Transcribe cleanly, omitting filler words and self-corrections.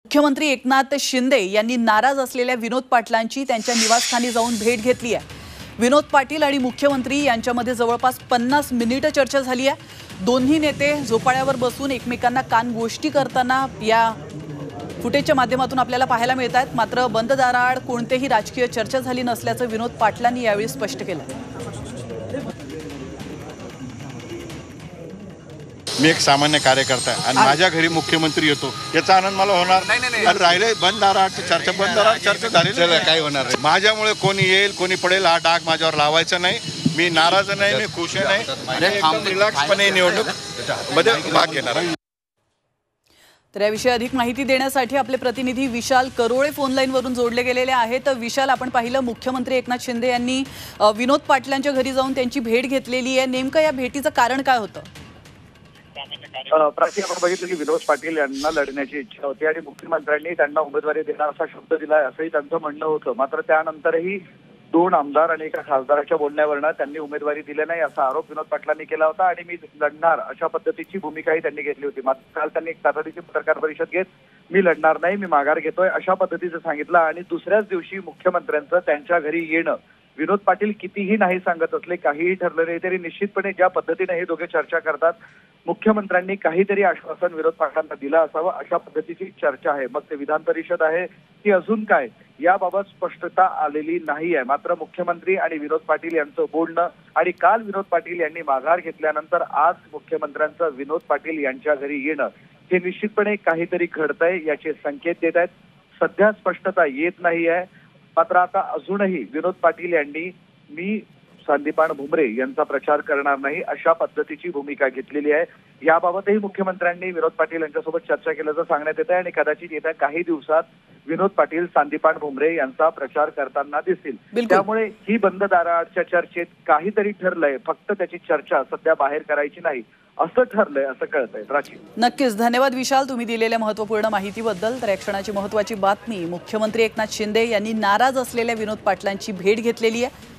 मुख्यमंत्री एकनाथ शिंदे यांनी नाराज असलेल्या विनोद पाटलांची त्यांच्या निवासस्थानी जाऊन भेट घेतली आहे। विनोद पाटील आणि मुख्यमंत्री यांच्यामध्ये जवळपास 50 मिनिटे चर्चा झाली आहे। दोन्ही नेते झोपाळ्यावर बसून एकमेकांना कान गोष्टी करताना या फुटेजच्या माध्यमातून आपल्याला पाहायला मिळतात। मात्र बंद दाराआड कोणतेही राजकीय चर्चा झाली नसल्याचं विनोद पाटलांनी यावेळी स्पष्ट केलं। मी एक सामान्य कार्यकर्ता आहे आणि माझ्या घरी मुख्यमंत्री येतो याचा आनंद मला होणार नाही। राहिले बंद दाराआड चर्चा, बंद दाराआड चर्चा झाली काही होणार नाही। माझ्यामुळे कोणी येईल कोणी पडेल हा डाग माझ्यावर लावायचा नाही। मी नाराज नाही, मी खुश नाही, रिलॅक्सपणे निवडणूक मध्ये भाग घेणार आहे। तर याविषयी अधिक माहिती देण्यासाठी आपले प्रतिनिधी विशाल करोळे फोन लाईन वरून जोडले गेलेले आहेत। तर विशाल, आपण पाहिलं मुख्यमंत्री एकनाथ शिंदे यांनी विनोद पाटलांच्या घरी जाऊन त्यांची भेट घेतलेली आहे। नेमकं या भेटीचं कारण काय होतं? प्राची, आपण बघितलं की विनोद पाटील यांना लढण्याची इच्छा होती आणि मुख्यमंत्र्यांनी त्यांना उमेदवारी देणार असा शब्द दिलाय असंही त्यांचं म्हणणं होतं। मात्र त्यानंतरही 2 आमदार आणि एका खासदाराच्या बोलण्यावरनं त्यांनी उमेदवारी दिली नाही असा आरोप विनोद पाटलांनी केला होता आणि मी लढणार अशा पद्धतीची भूमिकाही त्यांनी घेतली होती। मात्र काल त्यांनी एक तातडीची पत्रकार परिषद घेत मी लढणार नाही, मी माघार घेतोय अशा पद्धतीचं सांगितलं आणि दुसऱ्याच दिवशी मुख्यमंत्र्यांचं त्यांच्या घरी येणं विनोद पाटील कितीही नाही सांगत असले, काहीही ठरलं नाही तरी निश्चितपणे ज्या पद्धतीने हे दोघे चर्चा करतात, मुख्यमंत्र्यांनी काहीतरी आश्वासन विनोद पाटलांना दिलं असावं अशा पद्धतीची चर्चा आहे। मग ते विधान परिषद आहे की अजून काय, याबाबत स्पष्टता आलेली नाही आहे। मात्र मुख्यमंत्री आणि विनोद पाटील यांचं बोलणं आणि काल विनोद पाटील यांनी माघार घेतल्यानंतर आज मुख्यमंत्र्यांचं विनोद पाटील यांच्या घरी येणं हे निश्चितपणे काहीतरी घडतंय याचे संकेत देत आहेत। सध्या स्पष्टता येत नाही आहे। मात्र आता अजूनही विनोद पाटील यांनी मी संदीपान भुमरे यांचा प्रचार करणार नाही अशा पद्धतीची भूमिका घेतलेली आहे। याबाबतही मुख्यमंत्र्यांनी विनोद पाटील यांच्यासोबत चर्चा केल्याचं सांगण्यात येत आहे आणि कदाचित येत्या काही दिवसात विनोद पाटील संदीपान भुमरे यांचा प्रचार करताना दिसतील। त्यामुळे ही बंद दाराआडच्या चर्चेत काहीतरी ठरलंय, फक्त त्याची चर्चा सध्या बाहेर करायची नाही असं ठरलंय असं कळतंय। प्राची, नक्कीच धन्यवाद विशाल, तुम्ही दिलेल्या महत्त्वपूर्ण माहितीबद्दल। तर या क्षणाची महत्त्वाची बातमी, मुख्यमंत्री एकनाथ शिंदे यांनी नाराज असलेल्या विनोद पाटलांची भेट घेतलेली आहे।